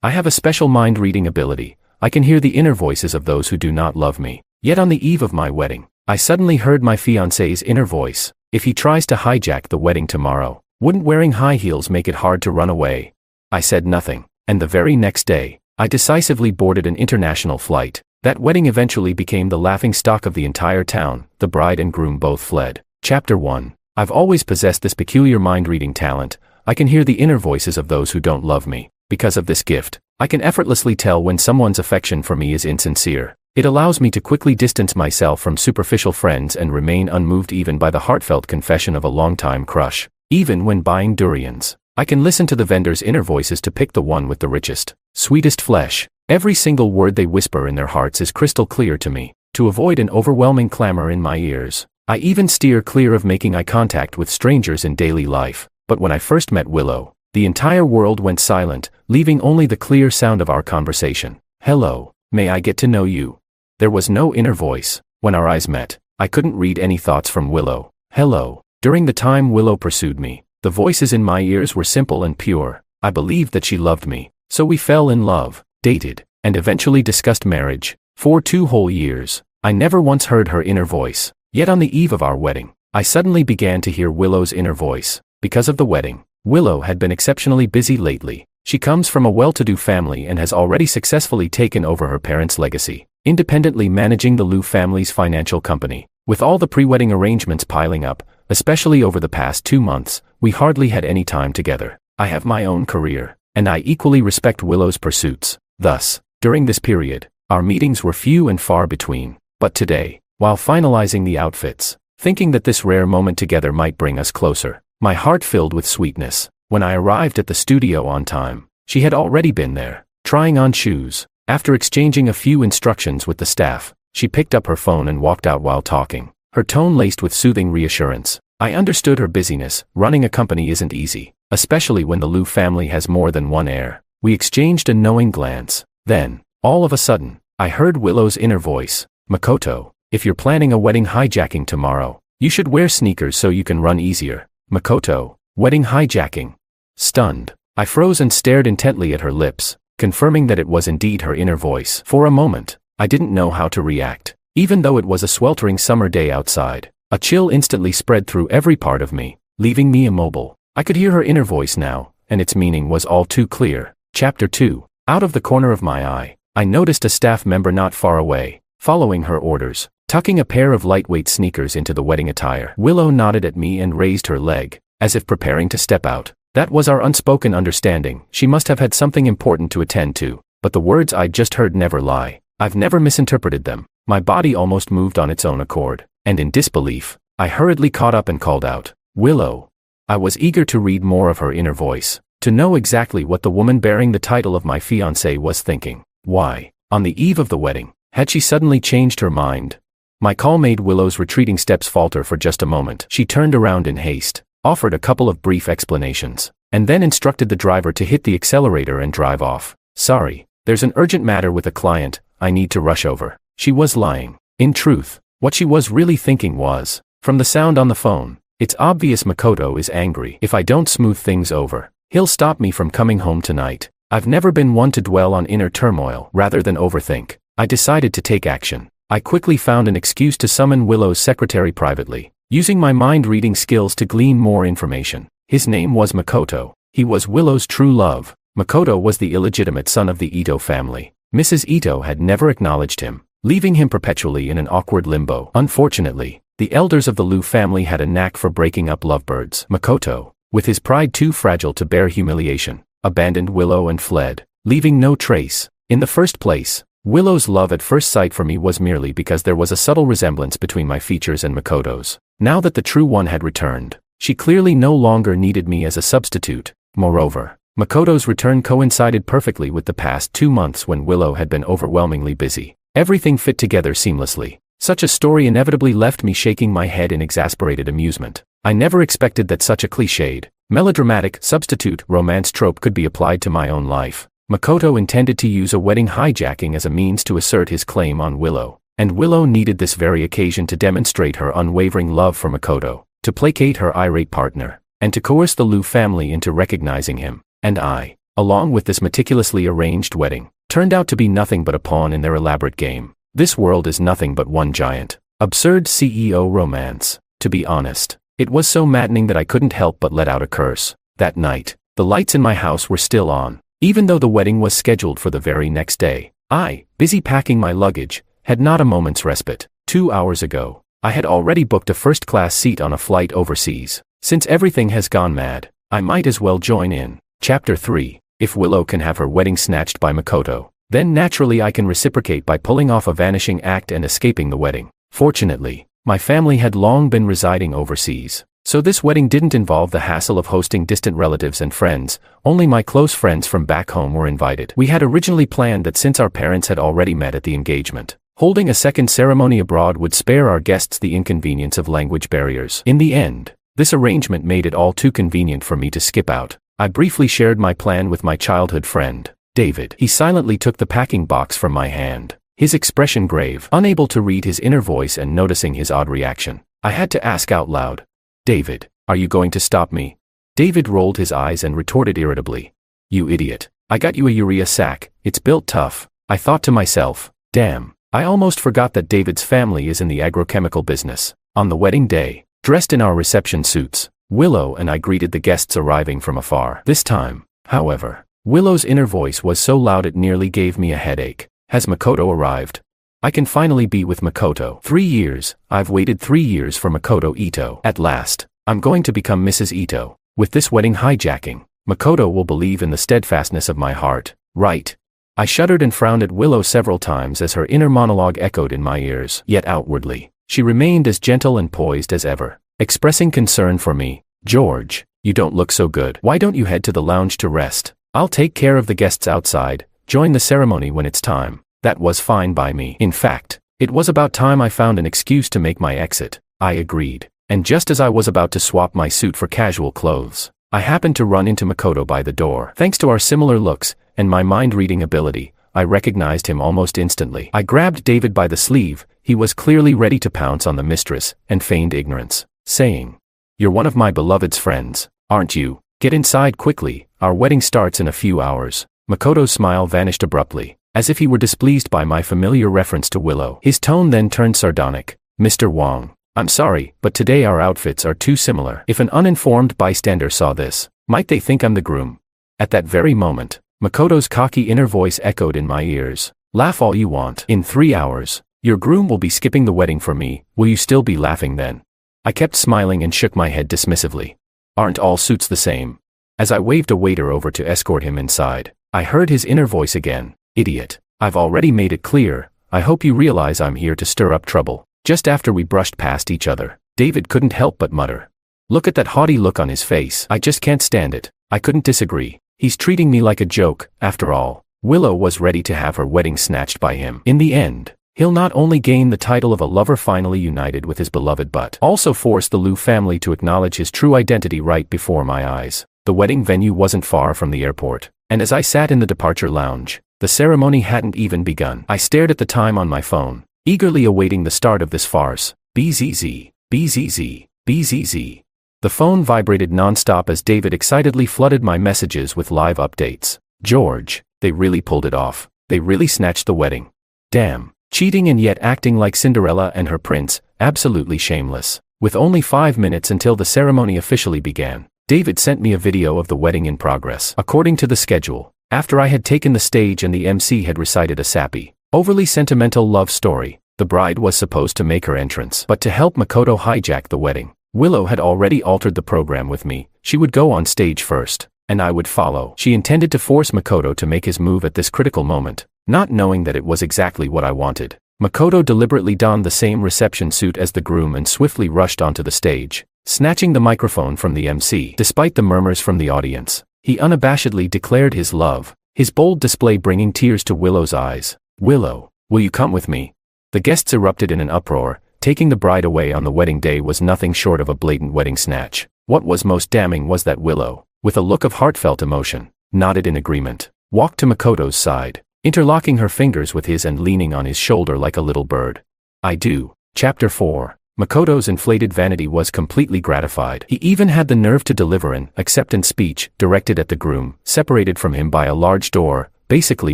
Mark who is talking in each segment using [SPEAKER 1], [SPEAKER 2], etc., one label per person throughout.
[SPEAKER 1] I have a special mind-reading ability. I can hear the inner voices of those who do not love me. Yet on the eve of my wedding, I suddenly heard my fiancé's inner voice. If he tries to hijack the wedding tomorrow, wouldn't wearing high heels make it hard to run away? I said nothing, and the very next day, I decisively boarded an international flight. That wedding eventually became the laughingstock of the entire town. The bride and groom both fled. Chapter 1. I've always possessed this peculiar mind-reading talent. I can hear the inner voices of those who don't love me. Because of this gift, I can effortlessly tell when someone's affection for me is insincere. It allows me to quickly distance myself from superficial friends and remain unmoved even by the heartfelt confession of a longtime crush. Even when buying durians, I can listen to the vendor's inner voices to pick the one with the richest, sweetest flesh. Every single word they whisper in their hearts is crystal clear to me. To avoid an overwhelming clamor in my ears, I even steer clear of making eye contact with strangers in daily life. But when I first met Willow, the entire world went silent, leaving only the clear sound of our conversation. Hello, may I get to know you? There was no inner voice. When our eyes met, I couldn't read any thoughts from Willow. Hello. During the time Willow pursued me, the voices in my ears were simple and pure. I believed that she loved me, so we fell in love, dated, and eventually discussed marriage. For 2 whole years, I never once heard her inner voice. Yet on the eve of our wedding, I suddenly began to hear Willow's inner voice. Because of the wedding, Willow had been exceptionally busy lately. She comes from a well-to-do family and has already successfully taken over her parents' legacy, independently managing the Liu family's financial company. With all the pre-wedding arrangements piling up, especially over the past 2 months, we hardly had any time together. I have my own career, and I equally respect Willow's pursuits. Thus, during this period, our meetings were few and far between. But today, while finalizing the outfits, thinking that this rare moment together might bring us closer, my heart filled with sweetness. When I arrived at the studio on time, she had already been there, trying on shoes. After exchanging a few instructions with the staff, she picked up her phone and walked out while talking, her tone laced with soothing reassurance. I understood her busyness. Running a company isn't easy, especially when the Liu family has more than one heir. We exchanged a knowing glance. Then, all of a sudden, I heard Willow's inner voice. Makoto, if you're planning a wedding hijacking tomorrow, you should wear sneakers so you can run easier. Makoto, wedding hijacking. Stunned, I froze and stared intently at her lips, confirming that it was indeed her inner voice. For a moment, I didn't know how to react. Even though it was a sweltering summer day outside, a chill instantly spread through every part of me, leaving me immobile. I could hear her inner voice now, and its meaning was all too clear. Chapter 2. Out of the corner of my eye, I noticed a staff member not far away, following her orders, tucking a pair of lightweight sneakers into the wedding attire. Willow nodded at me and raised her leg, as if preparing to step out. That was our unspoken understanding. She must have had something important to attend to, but the words I'd just heard never lie. I've never misinterpreted them. My body almost moved on its own accord, and in disbelief, I hurriedly caught up and called out, Willow. I was eager to read more of her inner voice, to know exactly what the woman bearing the title of my fiancé was thinking. Why, on the eve of the wedding, had she suddenly changed her mind? My call made Willow's retreating steps falter for just a moment. She turned around in haste, offered a couple of brief explanations, and then instructed the driver to hit the accelerator and drive off. Sorry, there's an urgent matter with a client, I need to rush over. She was lying. In truth, what she was really thinking was, from the sound on the phone, it's obvious Makoto is angry. If I don't smooth things over, he'll stop me from coming home tonight. I've never been one to dwell on inner turmoil rather than overthink. I decided to take action. I quickly found an excuse to summon Willow's secretary privately, using my mind-reading skills to glean more information. His name was Makoto. He was Willow's true love. Makoto was the illegitimate son of the Ito family. Mrs. Ito had never acknowledged him, leaving him perpetually in an awkward limbo. Unfortunately, the elders of the Liu family had a knack for breaking up lovebirds. Makoto, with his pride too fragile to bear humiliation, abandoned Willow and fled, leaving no trace. In the first place, Willow's love at first sight for me was merely because there was a subtle resemblance between my features and Makoto's. Now that the true one had returned, she clearly no longer needed me as a substitute. Moreover, Makoto's return coincided perfectly with the past 2 months when Willow had been overwhelmingly busy. Everything fit together seamlessly. Such a story inevitably left me shaking my head in exasperated amusement. I never expected that such a cliched, melodramatic substitute romance trope could be applied to my own life. Makoto intended to use a wedding hijacking as a means to assert his claim on Willow, and Willow needed this very occasion to demonstrate her unwavering love for Makoto, to placate her irate partner, and to coerce the Liu family into recognizing him. And I along with this meticulously arranged wedding, turned out to be nothing but a pawn in their elaborate game. This world is nothing but one giant, absurd CEO romance. To be honest, it was so maddening that I couldn't help but let out a curse. That night, the lights in my house were still on, even though the wedding was scheduled for the very next day. I, busy packing my luggage, had not a moment's respite. 2 hours ago, I had already booked a first-class seat on a flight overseas. Since everything has gone mad, I might as well join in. Chapter 3. If Willow can have her wedding snatched by Makoto, then naturally I can reciprocate by pulling off a vanishing act and escaping the wedding. Fortunately, my family had long been residing overseas, so this wedding didn't involve the hassle of hosting distant relatives and friends. Only my close friends from back home were invited. We had originally planned that since our parents had already met at the engagement, holding a second ceremony abroad would spare our guests the inconvenience of language barriers. In the end, this arrangement made it all too convenient for me to skip out. I briefly shared my plan with my childhood friend, David. He silently took the packing box from my hand, his expression grave, unable to read his inner voice and noticing his odd reaction. I had to ask out loud, "David, are you going to stop me?" David rolled his eyes and retorted irritably, "You idiot. I got you a urea sack, it's built tough." I thought to myself, damn, I almost forgot that David's family is in the agrochemical business. On the wedding day, dressed in our reception suits, Willow and I greeted the guests arriving from afar. This time, however, Willow's inner voice was so loud it nearly gave me a headache. "Has Makoto arrived? I can finally be with Makoto." 3 years, I've waited 3 years for Makoto Ito. At last, I'm going to become Mrs. Ito. With this wedding hijacking, Makoto will believe in the steadfastness of my heart, right? I shuddered and frowned at Willow several times as her inner monologue echoed in my ears. Yet outwardly, she remained as gentle and poised as ever, expressing concern for me. "George, you don't look so good. Why don't you head to the lounge to rest? I'll take care of the guests outside. Join the ceremony when it's time." That was fine by me. In fact, it was about time I found an excuse to make my exit. I agreed, and just as I was about to swap my suit for casual clothes, I happened to run into Makoto by the door. Thanks to our similar looks and my mind-reading ability, I recognized him almost instantly. I grabbed David by the sleeve. He was clearly ready to pounce on the mistress, and feigned ignorance, saying, "You're one of my beloved's friends, aren't you? Get inside quickly, our wedding starts in a few hours." Makoto's smile vanished abruptly, as if he were displeased by my familiar reference to Willow. His tone then turned sardonic. "Mr. Wong, I'm sorry, but today our outfits are too similar. If an uninformed bystander saw this, might they think I'm the groom?" At that very moment, Makoto's cocky inner voice echoed in my ears. "Laugh all you want. In 3 hours, your groom will be skipping the wedding for me. Will you still be laughing then?" I kept smiling and shook my head dismissively. "Aren't all suits the same?" As I waved a waiter over to escort him inside, I heard his inner voice again. "Idiot. I've already made it clear. I hope you realize I'm here to stir up trouble." Just after we brushed past each other, David couldn't help but mutter, "Look at that haughty look on his face. I just can't stand it." I couldn't disagree. He's treating me like a joke. After all, Willow was ready to have her wedding snatched by him. In the end, he'll not only gain the title of a lover finally united with his beloved but also force the Liu family to acknowledge his true identity right before my eyes. The wedding venue wasn't far from the airport, and as I sat in the departure lounge, the ceremony hadn't even begun. I stared at the time on my phone, eagerly awaiting the start of this farce. BZZ, BZZ, BZZ. The phone vibrated non-stop as David excitedly flooded my messages with live updates. "George, they really pulled it off. They really snatched the wedding. Damn, cheating and yet acting like Cinderella and her prince, absolutely shameless." With only 5 minutes until the ceremony officially began, David sent me a video of the wedding in progress. According to the schedule, after I had taken the stage and the MC had recited a sappy, overly sentimental love story, the bride was supposed to make her entrance. But to help Makoto hijack the wedding, Willow had already altered the program with me. She would go on stage first, and I would follow. She intended to force Makoto to make his move at this critical moment, not knowing that it was exactly what I wanted. Makoto deliberately donned the same reception suit as the groom and swiftly rushed onto the stage, snatching the microphone from the MC. Despite the murmurs from the audience, he unabashedly declared his love, his bold display bringing tears to Willow's eyes. "Willow, will you come with me?" The guests erupted in an uproar. Taking the bride away on the wedding day was nothing short of a blatant wedding snatch. What was most damning was that Willow, with a look of heartfelt emotion, nodded in agreement, walked to Makoto's side, interlocking her fingers with his and leaning on his shoulder like a little bird. I do. Chapter 4. Makoto's inflated vanity was completely gratified. He even had the nerve to deliver an acceptance speech directed at the groom, separated from him by a large door, basically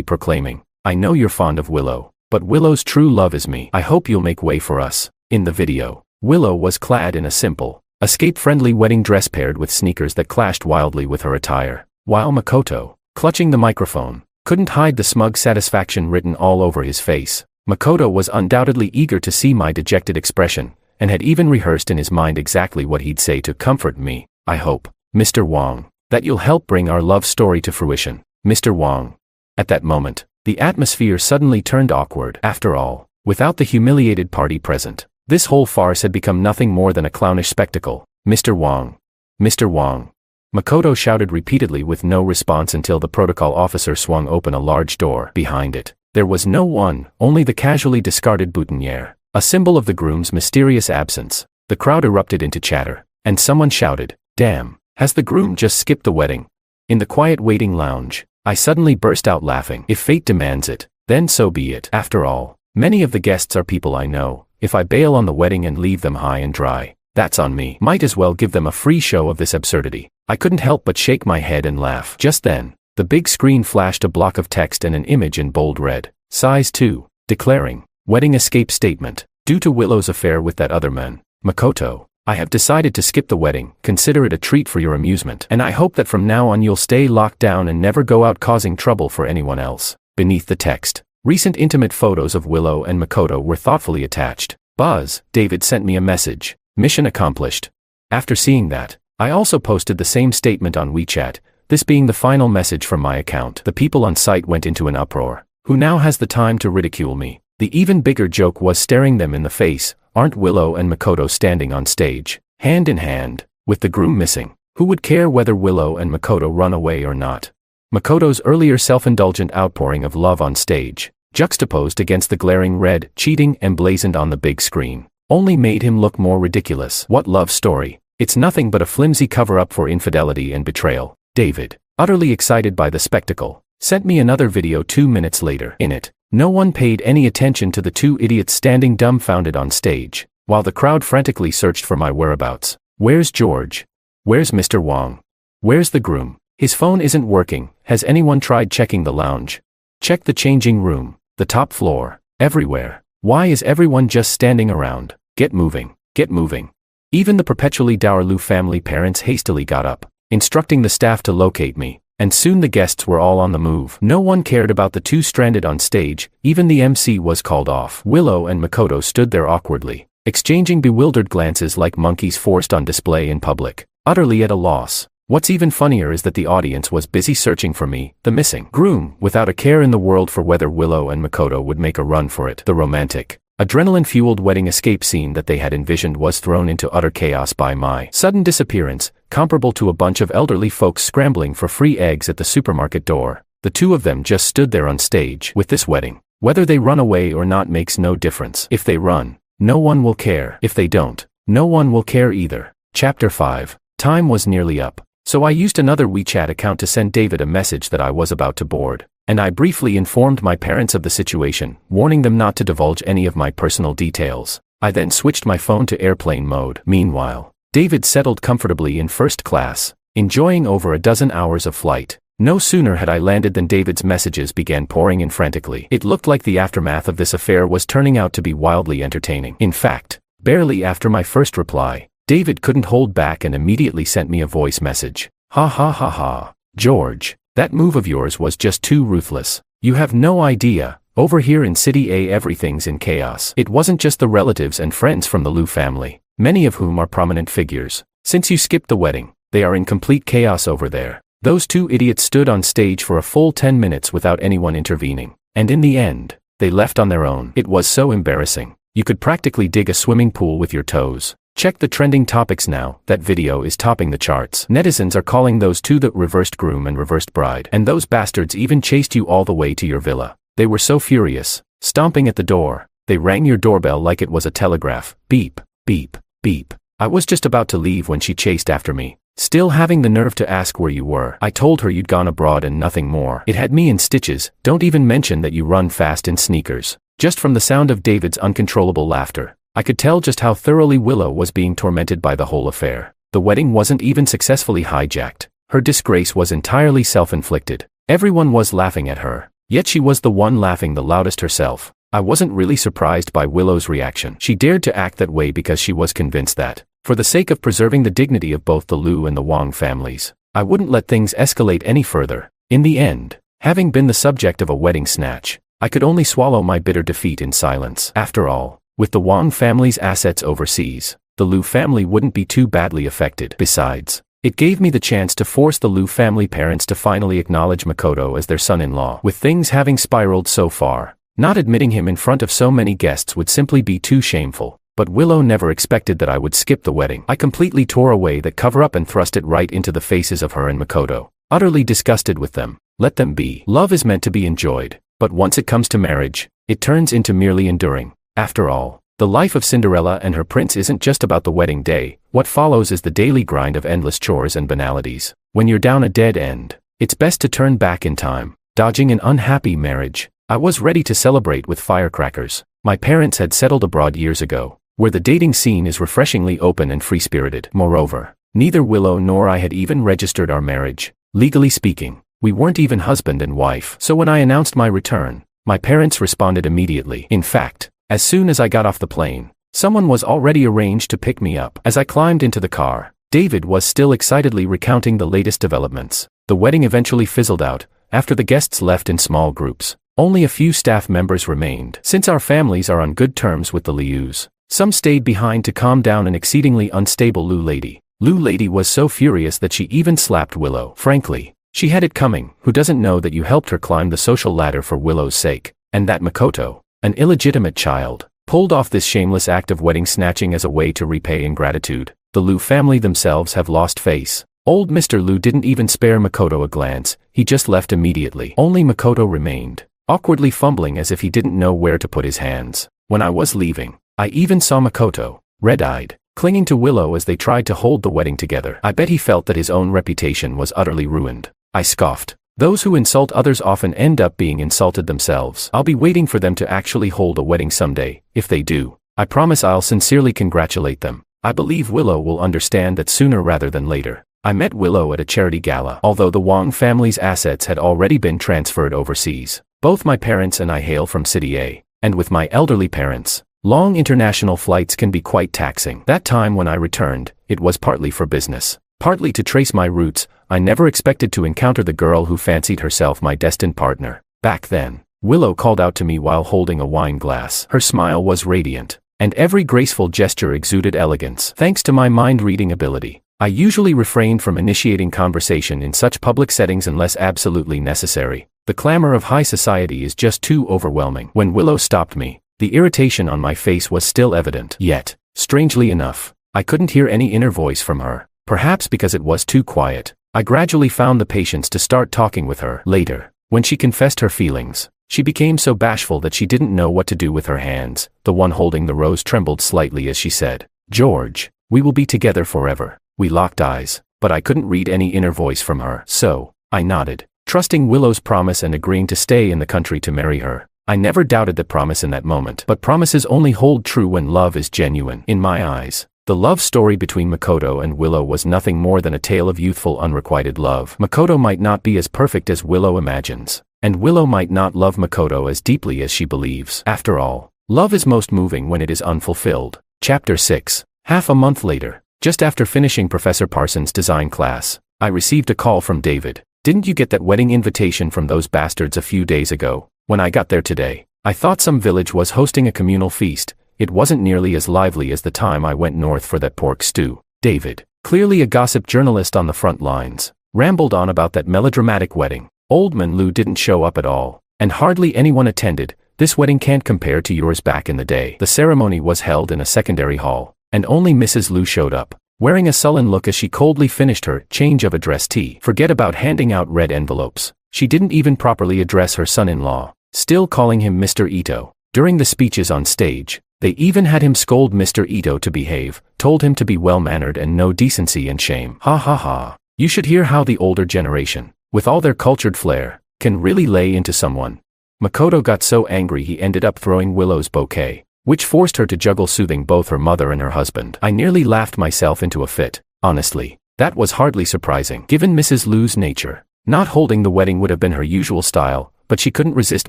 [SPEAKER 1] proclaiming, "I know you're fond of Willow, but Willow's true love is me. I hope you'll make way for us." In the video, Willow was clad in a simple, escape-friendly wedding dress paired with sneakers that clashed wildly with her attire, while Makoto, clutching the microphone, couldn't hide the smug satisfaction written all over his face. Makoto was undoubtedly eager to see my dejected expression, and had even rehearsed in his mind exactly what he'd say to comfort me. "I hope, Mr. Wong, that you'll help bring our love story to fruition, Mr. Wong." At that moment, the atmosphere suddenly turned awkward. After all, without the humiliated party present, this whole farce had become nothing more than a clownish spectacle. "Mr. Wong. Mr. Wong." Makoto shouted repeatedly with no response until the protocol officer swung open a large door behind it. There was no one, only the casually discarded boutonniere, a symbol of the groom's mysterious absence. The crowd erupted into chatter, and someone shouted, "Damn, has the groom just skipped the wedding?" In the quiet waiting lounge, I suddenly burst out laughing. If fate demands it, then so be it. After all, many of the guests are people I know. If I bail on the wedding and leave them high and dry, that's on me. Might as well give them a free show of this absurdity. I couldn't help but shake my head and laugh. Just then, the big screen flashed a block of text and an image in bold red, size 2, declaring, "Wedding escape statement. Due to Willow's affair with that other man, Makoto, I have decided to skip the wedding. Consider it a treat for your amusement. And I hope that from now on you'll stay locked down and never go out causing trouble for anyone else." Beneath the text, recent intimate photos of Willow and Makoto were thoughtfully attached. "Buzz, David sent me a message. Mission accomplished." After seeing that, I also posted the same statement on WeChat, this being the final message from my account. The people on site went into an uproar. Who now has the time to ridicule me? The even bigger joke was staring them in the face. Aren't Willow and Makoto standing on stage, hand in hand, with the groom missing? Who would care whether Willow and Makoto run away or not? Makoto's earlier self-indulgent outpouring of love on stage, juxtaposed against the glaring red cheating emblazoned on the big screen, only made him look more ridiculous. What love story? It's nothing but a flimsy cover-up for infidelity and betrayal. David, utterly excited by the spectacle, sent me another video 2 minutes later. In it, no one paid any attention to the two idiots standing dumbfounded on stage, while the crowd frantically searched for my whereabouts. Where's George? Where's Mr. Wong? Where's the groom? His phone isn't working. Has anyone tried checking the lounge? Check the changing room, the top floor, everywhere. Why is everyone just standing around? Get moving, get moving. Even the perpetually dour Liu family parents hastily got up, instructing the staff to locate me, and soon the guests were all on the move. No one cared about the two stranded on stage. Even the MC was called off. Willow and Makoto stood there awkwardly, exchanging bewildered glances like monkeys forced on display in public, utterly at a loss. What's even funnier is that the audience was busy searching for me, the missing groom, without a care in the world for whether Willow and Makoto would make a run for it. The romantic, adrenaline-fueled wedding escape scene that they had envisioned was thrown into utter chaos by my sudden disappearance, comparable to a bunch of elderly folks scrambling for free eggs at the supermarket door. The two of them just stood there on stage. With this wedding, whether they run away or not makes no difference. If they run, no one will care. If they don't, no one will care either. Chapter 5. Time was nearly up, so I used another WeChat account to send David a message that I was about to board, and I briefly informed my parents of the situation, warning them not to divulge any of my personal details. I then switched my phone to airplane mode. Meanwhile, David settled comfortably in first class, enjoying over a dozen hours of flight. No sooner had I landed than David's messages began pouring in frantically. It looked like the aftermath of this affair was turning out to be wildly entertaining. In fact, barely after my first reply, David couldn't hold back and immediately sent me a voice message. "Ha ha ha ha. George, that move of yours was just too ruthless. You have no idea. Over here in City A everything's in chaos." It wasn't just the relatives and friends from the Liu family, many of whom are prominent figures. Since you skipped the wedding, they are in complete chaos over there. Those two idiots stood on stage for a full 10 minutes without anyone intervening, and in the end, they left on their own. It was so embarrassing. You could practically dig a swimming pool with your toes. Check the trending topics now. That video is topping the charts. Netizens are calling those two the reversed groom and reversed bride. And those bastards even chased you all the way to your villa. They were so furious, stomping at the door. They rang your doorbell like it was a telegraph. Beep, beep, beep. I was just about to leave when she chased after me, still having the nerve to ask where you were. I told her you'd gone abroad and nothing more. It had me in stitches. Don't even mention that you run fast in sneakers. Just from the sound of David's uncontrollable laughter, I could tell just how thoroughly Willow was being tormented by the whole affair. The wedding wasn't even successfully hijacked. Her disgrace was entirely self-inflicted. Everyone was laughing at her, yet she was the one laughing the loudest herself. I wasn't really surprised by Willow's reaction. She dared to act that way because she was convinced that, for the sake of preserving the dignity of both the Liu and the Wang families, I wouldn't let things escalate any further. In the end, having been the subject of a wedding snatch, I could only swallow my bitter defeat in silence. After all, with the Wang family's assets overseas, the Liu family wouldn't be too badly affected. Besides, it gave me the chance to force the Liu family parents to finally acknowledge Makoto as their son-in-law. With things having spiraled so far, not admitting him in front of so many guests would simply be too shameful. But Willow never expected that I would skip the wedding. I completely tore away that cover-up and thrust it right into the faces of her and Makoto, utterly disgusted with them. Let them be. Love is meant to be enjoyed, but once it comes to marriage, it turns into merely enduring. After all, the life of Cinderella and her prince isn't just about the wedding day. What follows is the daily grind of endless chores and banalities. When you're down a dead end, it's best to turn back in time. Dodging an unhappy marriage, I was ready to celebrate with firecrackers. My parents had settled abroad years ago, where the dating scene is refreshingly open and free-spirited. Moreover, neither Willow nor I had even registered our marriage. Legally speaking, we weren't even husband and wife. So when I announced my return, my parents responded immediately. In fact, as soon as I got off the plane, someone was already arranged to pick me up. As I climbed into the car, David was still excitedly recounting the latest developments. The wedding eventually fizzled out, after the guests left in small groups. Only a few staff members remained. Since our families are on good terms with the Lius, some stayed behind to calm down an exceedingly unstable Liu lady. Liu lady was so furious that she even slapped Willow. Frankly, she had it coming. Who doesn't know that you helped her climb the social ladder for Willow's sake, and that Makoto, an illegitimate child, pulled off this shameless act of wedding snatching as a way to repay ingratitude? The Liu family themselves have lost face. Old Mr. Liu didn't even spare Makoto a glance. He just left immediately. Only Makoto remained, awkwardly fumbling as if he didn't know where to put his hands. When I was leaving, I even saw Makoto, red-eyed, clinging to Willow as they tried to hold the wedding together. I bet he felt that his own reputation was utterly ruined. I scoffed. Those who insult others often end up being insulted themselves. I'll be waiting for them to actually hold a wedding someday. If they do, I promise I'll sincerely congratulate them. I believe Willow will understand that sooner rather than later. I met Willow at a charity gala. Although the Wang family's assets had already been transferred overseas, both my parents and I hail from City A, and with my elderly parents, long international flights can be quite taxing. That time when I returned, it was partly for business, partly to trace my roots. I never expected to encounter the girl who fancied herself my destined partner. Back then, Willow called out to me while holding a wine glass. Her smile was radiant, and every graceful gesture exuded elegance. Thanks to my mind-reading ability, I usually refrained from initiating conversation in such public settings unless absolutely necessary. The clamor of high society is just too overwhelming. When Willow stopped me, the irritation on my face was still evident. Yet, strangely enough, I couldn't hear any inner voice from her. Perhaps because it was too quiet. I gradually found the patience to start talking with her. Later, when she confessed her feelings, she became so bashful that she didn't know what to do with her hands. The one holding the rose trembled slightly as she said, "George, we will be together forever." We locked eyes, but I couldn't read any inner voice from her. So, I nodded, trusting Willow's promise and agreeing to stay in the country to marry her. I never doubted the promise in that moment. But promises only hold true when love is genuine. In my eyes, the love story between Makoto and Willow was nothing more than a tale of youthful unrequited love. Makoto might not be as perfect as Willow imagines, and Willow might not love Makoto as deeply as she believes. After all, love is most moving when it is unfulfilled. Chapter 6. Half a month later, just after finishing Professor Parsons' design class, I received a call from David. "Didn't you get that wedding invitation from those bastards a few days ago?" When I got there today, I thought some village was hosting a communal feast. It wasn't nearly as lively as the time I went north for that pork stew. David, clearly a gossip journalist on the front lines, rambled on about that melodramatic wedding. Old Man Lou didn't show up at all, and hardly anyone attended. "This wedding can't compare to yours back in the day." The ceremony was held in a secondary hall, and only Mrs. Lou showed up, wearing a sullen look as she coldly finished her change of address tea. Forget about handing out red envelopes. She didn't even properly address her son-in-law, still calling him Mr. Ito. During the speeches on stage, they even had him scold Mr. Ito to behave, told him to be well-mannered and know decency and shame. Ha ha ha. You should hear how the older generation, with all their cultured flair, can really lay into someone. Makoto got so angry he ended up throwing Willow's bouquet. which forced her to juggle soothing both her mother and her husband. I nearly laughed myself into a fit. Honestly, that was hardly surprising, given Mrs. Lu's nature. Not holding the wedding would have been her usual style, but she couldn't resist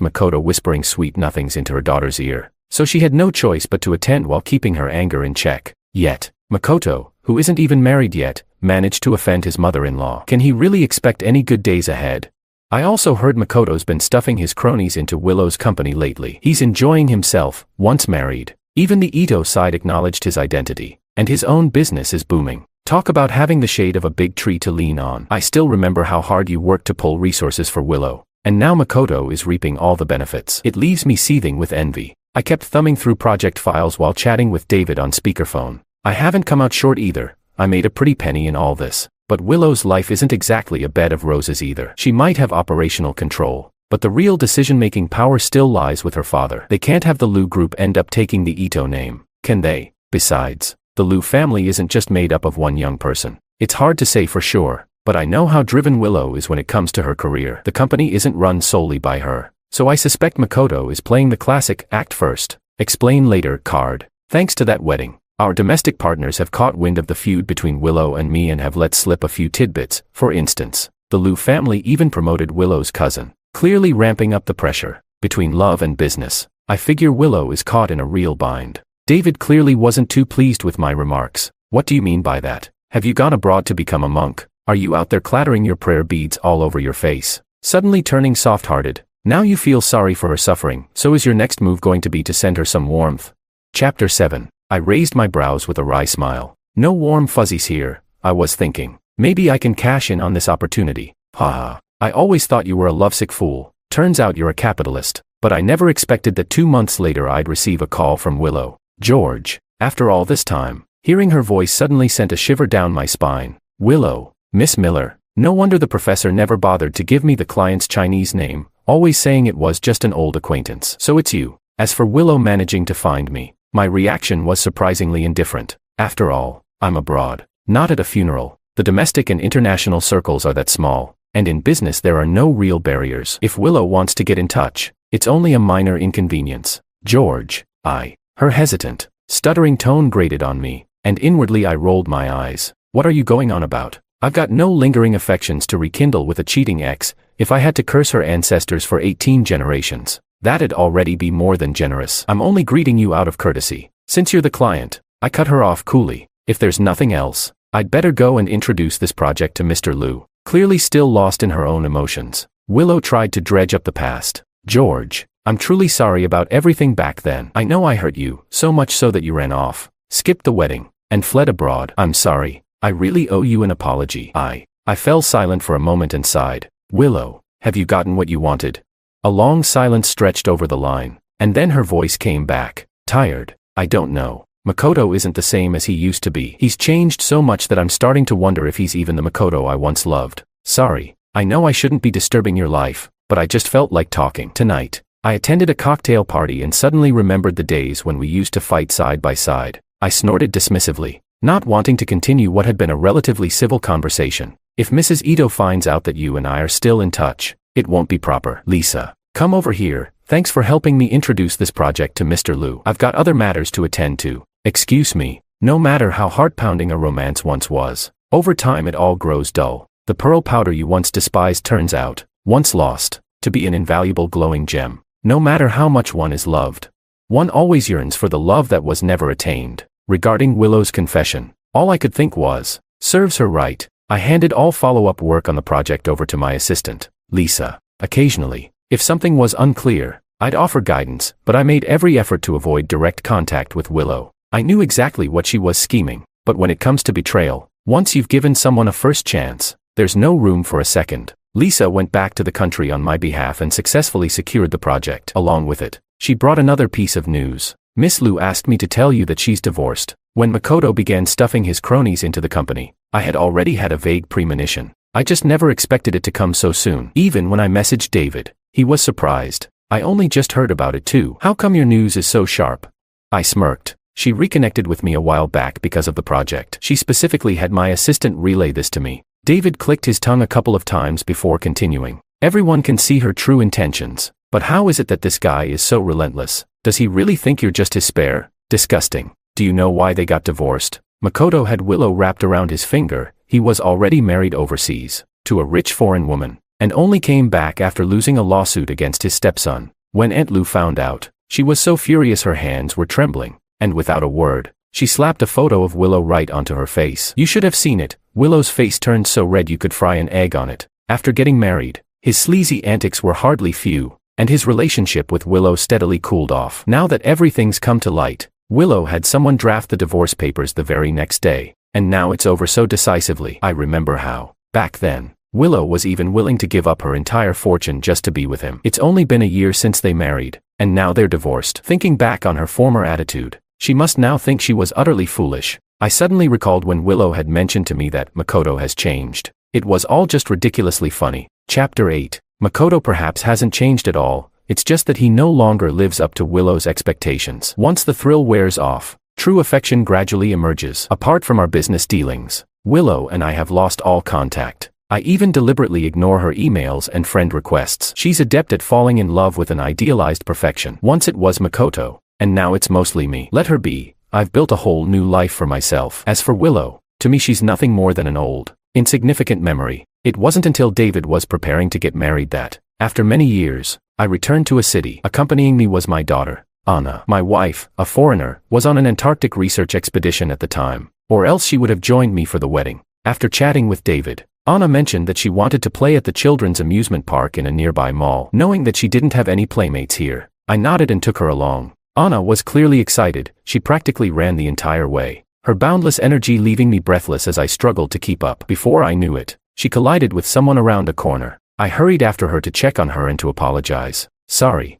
[SPEAKER 1] Makoto whispering sweet nothings into her daughter's ear, so she had no choice but to attend while keeping her anger in check. Yet, Makoto, who isn't even married yet, managed to offend his mother-in-law. Can he really expect any good days ahead? I also heard Makoto's been stuffing his cronies into Willow's company lately. He's enjoying himself, once married. Even the Ito side acknowledged his identity, and his own business is booming. Talk about having the shade of a big tree to lean on. I still remember how hard you worked to pull resources for Willow, and now Makoto is reaping all the benefits. It leaves me seething with envy. I kept thumbing through project files while chatting with David on speakerphone. I haven't come out short either. I made a pretty penny in all this. But Willow's life isn't exactly a bed of roses either. She might have operational control, but the real decision-making power still lies with her father. They can't have the Lu group end up taking the Ito name, can they? Besides, the Lu family isn't just made up of one young person. It's hard to say for sure, but I know how driven Willow is when it comes to her career. The company isn't run solely by her, so I suspect Makoto is playing the classic act first, explain later card. Thanks to that wedding, our domestic partners have caught wind of the feud between Willow and me and have let slip a few tidbits. For instance, the Lu family even promoted Willow's cousin, clearly ramping up the pressure. Between love and business, I figure Willow is caught in a real bind. David clearly wasn't too pleased with my remarks. What do you mean by that? Have you gone abroad to become a monk? Are you out there clattering your prayer beads all over your face? Suddenly turning soft-hearted. Now you feel sorry for her suffering, so is your next move going to be to send her some warmth? Chapter 7. I raised my brows with a wry smile. No warm fuzzies here, I was thinking. Maybe I can cash in on this opportunity. Haha. I always thought you were a lovesick fool. Turns out you're a capitalist. But I never expected that 2 months later I'd receive a call from Willow. George. After all this time, hearing her voice suddenly sent a shiver down my spine. Willow. Miss Miller. No wonder the professor never bothered to give me the client's Chinese name, always saying it was just an old acquaintance. So it's you. As for Willow managing to find me, my reaction was surprisingly indifferent. After all, I'm abroad, not at a funeral. The domestic and international circles are that small, and in business there are no real barriers. If Willow wants to get in touch, it's only a minor inconvenience. George. Her hesitant, stuttering tone grated on me, and inwardly I rolled my eyes. What are you going on about? I've got no lingering affections to rekindle with a cheating ex. If I had to curse her ancestors for 18 generations, that'd already be more than generous. I'm only greeting you out of courtesy. Since you're the client, I cut her off coolly. If there's nothing else, I'd better go and introduce this project to Mr. Lu. Clearly still lost in her own emotions, Willow tried to dredge up the past. George, I'm truly sorry about everything back then. I know I hurt you, so much so that you ran off, skipped the wedding, and fled abroad. I'm sorry. I really owe you an apology. I fell silent for a moment and sighed. Willow, have you gotten what you wanted? A long silence stretched over the line, and then her voice came back. Tired. I don't know. Makoto isn't the same as he used to be. He's changed so much that I'm starting to wonder if he's even the Makoto I once loved. Sorry. I know I shouldn't be disturbing your life, but I just felt like talking. Tonight, I attended a cocktail party and suddenly remembered the days when we used to fight side by side. I snorted dismissively, not wanting to continue what had been a relatively civil conversation. If Mrs. Ito finds out that you and I are still in touch, it won't be proper. Lisa, come over here. Thanks for helping me introduce this project to Mr. Lu. I've got other matters to attend to. Excuse me. No matter how heart-pounding a romance once was, over time it all grows dull. The pearl powder you once despised turns out, once lost, to be an invaluable glowing gem. No matter how much one is loved, one always yearns for the love that was never attained. Regarding Willow's confession, all I could think was, serves her right. I handed all follow-up work on the project over to my assistant, Lisa. Occasionally, if something was unclear, I'd offer guidance, but I made every effort to avoid direct contact with Willow. I knew exactly what she was scheming, but when it comes to betrayal, once you've given someone a first chance, there's no room for a second. Lisa went back to the country on my behalf and successfully secured the project. Along with it, she brought another piece of news. Miss Lu asked me to tell you that she's divorced. When Makoto began stuffing his cronies into the company, I had already had a vague premonition. I just never expected it to come so soon. Even when I messaged David, he was surprised. I only just heard about it too. How come your news is so sharp? I smirked. She reconnected with me a while back because of the project. She specifically had my assistant relay this to me. David clicked his tongue a couple of times before continuing. Everyone can see her true intentions, but But how is it that this guy is so relentless? Does he really think you're just his spare? Disgusting. Do you know why they got divorced? Makoto had Willow wrapped around his finger. He was already married overseas, to a rich foreign woman, and only came back after losing a lawsuit against his stepson. When Aunt Lou found out, she was so furious her hands were trembling, and without a word, she slapped a photo of Willow right onto her face. You should have seen it. Willow's face turned so red you could fry an egg on it. After getting married, his sleazy antics were hardly few, and his relationship with Willow steadily cooled off. Now that everything's come to light, Willow had someone draft the divorce papers the very next day, and now it's over so decisively. I remember how, back then, Willow was even willing to give up her entire fortune just to be with him. It's only been a year since they married, and now they're divorced. Thinking back on her former attitude, she must now think she was utterly foolish. I suddenly recalled when Willow had mentioned to me that Makoto has changed. It was all just ridiculously funny. Chapter 8. Makoto perhaps hasn't changed at all, it's just that he no longer lives up to Willow's expectations. Once the thrill wears off, true affection gradually emerges. Apart from our business dealings, Willow and I have lost all contact. I even deliberately ignore her emails and friend requests. She's adept at falling in love with an idealized perfection. Once it was Makoto, and now it's mostly me. Let her be. I've built a whole new life for myself. As for Willow, to me she's nothing more than an old, insignificant memory. It wasn't until David was preparing to get married that, after many years, I returned to a city. Accompanying me was my daughter, Anna. My wife, a foreigner, was on an Antarctic research expedition at the time, or else she would have joined me for the wedding. After chatting with David, Anna mentioned that she wanted to play at the children's amusement park in a nearby mall. Knowing that she didn't have any playmates here, I nodded and took her along. Anna was clearly excited. She practically ran the entire way, her boundless energy leaving me breathless as I struggled to keep up. Before I knew it, she collided with someone around a corner. I hurried after her to check on her and to apologize. Sorry,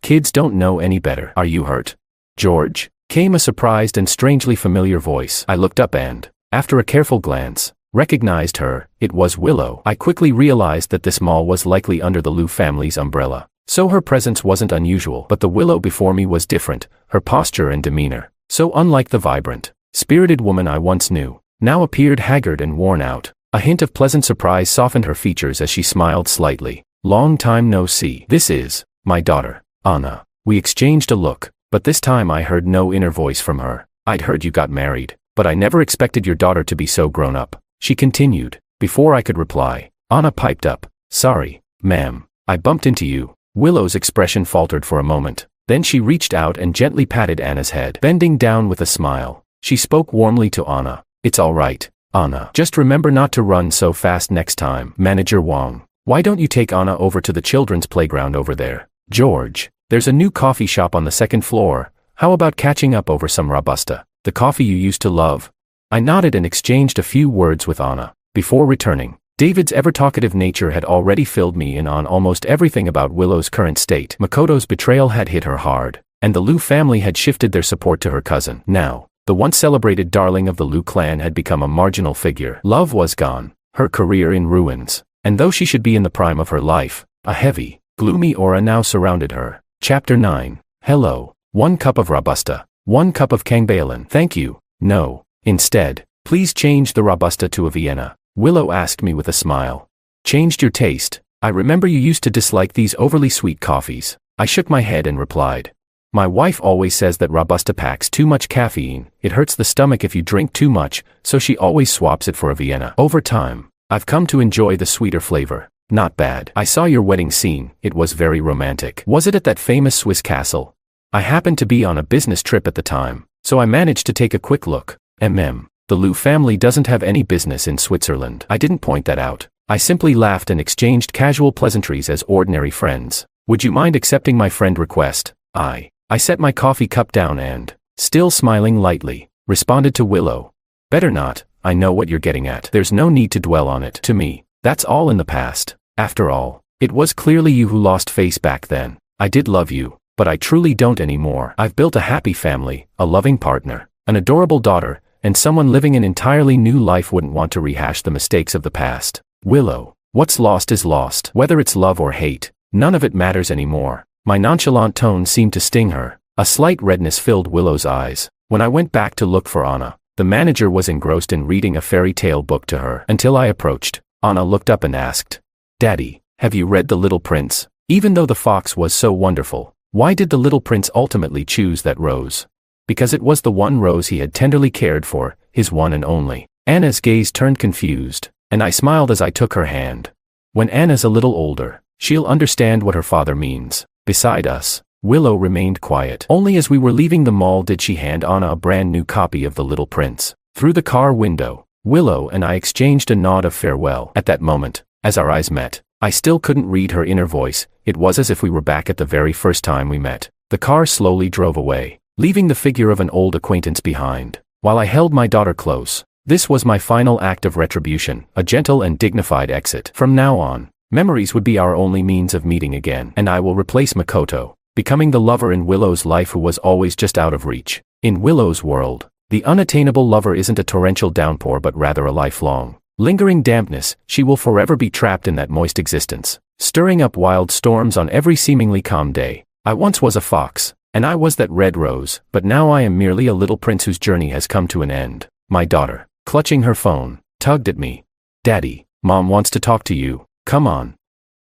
[SPEAKER 1] kids don't know any better. Are you hurt, George? Came a surprised and strangely familiar voice. I looked up and, after a careful glance, recognized her. It was Willow. I quickly realized that this mall was likely under the Liu family's umbrella, so her presence wasn't unusual. But the Willow before me was different, her posture and demeanor, so unlike the vibrant, spirited woman I once knew, now appeared haggard and worn out. A hint of pleasant surprise softened her features as she smiled slightly. Long time no see. This is my daughter, Anna. We exchanged a look, but this time I heard no inner voice from her. I'd heard you got married, but I never expected your daughter to be so grown up, she continued. Before I could reply, Anna piped up, sorry, ma'am, I bumped into you. Willow's expression faltered for a moment, then she reached out and gently patted Anna's head. Bending down with a smile, she spoke warmly to Anna. It's all right, Anna. Just remember not to run so fast next time. Manager Wong, why don't you take Anna over to the children's playground over there? George, there's a new coffee shop on the second floor. How about catching up over some Robusta, the coffee you used to love? I nodded and exchanged a few words with Anna. Before returning, David's ever-talkative nature had already filled me in on almost everything about Willow's current state. Makoto's betrayal had hit her hard, and the Liu family had shifted their support to her cousin. Now, the once celebrated darling of the Liu clan had become a marginal figure. Love was gone, her career in ruins, and though she should be in the prime of her life, a heavy, gloomy aura now surrounded her. Chapter 9. Hello. 1 cup of Robusta. 1 cup of Kangbalan. Thank you. No. Instead, please change the Robusta to a Vienna. Willow asked me with a smile. Changed your taste? I remember you used to dislike these overly sweet coffees. I shook my head and replied. My wife always says that Robusta packs too much caffeine. It hurts the stomach if you drink too much, so she always swaps it for a Vienna. Over time, I've come to enjoy the sweeter flavor. Not bad. I saw your wedding scene. It was very romantic. Was it at that famous Swiss castle? I happened to be on a business trip at the time, so I managed to take a quick look. The Liu family doesn't have any business in Switzerland. I didn't point that out. I simply laughed and exchanged casual pleasantries as ordinary friends. Would you mind accepting my friend request? I set my coffee cup down and, still smiling lightly, responded to Willow. Better not. I know what you're getting at. There's no need to dwell on it. To me, that's all in the past. After all, it was clearly you who lost face back then. I did love you, but I truly don't anymore. I've built a happy family, a loving partner, an adorable daughter, and someone living an entirely new life wouldn't want to rehash the mistakes of the past. Willow, what's lost is lost. Whether it's love or hate, none of it matters anymore. My nonchalant tone seemed to sting her. A slight redness filled Willow's eyes. When I went back to look for Anna, the manager was engrossed in reading a fairy tale book to her. Until I approached, Anna looked up and asked, Daddy, have you read The Little Prince? Even though the fox was so wonderful, why did the little prince ultimately choose that rose? Because it was the one rose he had tenderly cared for, his one and only. Anna's gaze turned confused, and I smiled as I took her hand. When Anna's a little older, she'll understand what her father means. Beside us, Willow remained quiet. Only as we were leaving the mall did she hand Anna a brand new copy of The Little Prince. Through the car window, Willow and I exchanged a nod of farewell. At that moment, as our eyes met, I still couldn't read her inner voice. It was as if we were back at the very first time we met. The car slowly drove away, leaving the figure of an old acquaintance behind. While I held my daughter close, this was my final act of retribution, a gentle and dignified exit. From now on, memories would be our only means of meeting again, and I will replace Makoto, becoming the lover in Willow's life who was always just out of reach. In Willow's world, the unattainable lover isn't a torrential downpour but rather a lifelong, lingering dampness. She will forever be trapped in that moist existence, stirring up wild storms on every seemingly calm day. I once was a fox, and I was that red rose, but now I am merely a little prince whose journey has come to an end. My daughter, clutching her phone, tugged at me. Daddy, Mom wants to talk to you. Come on.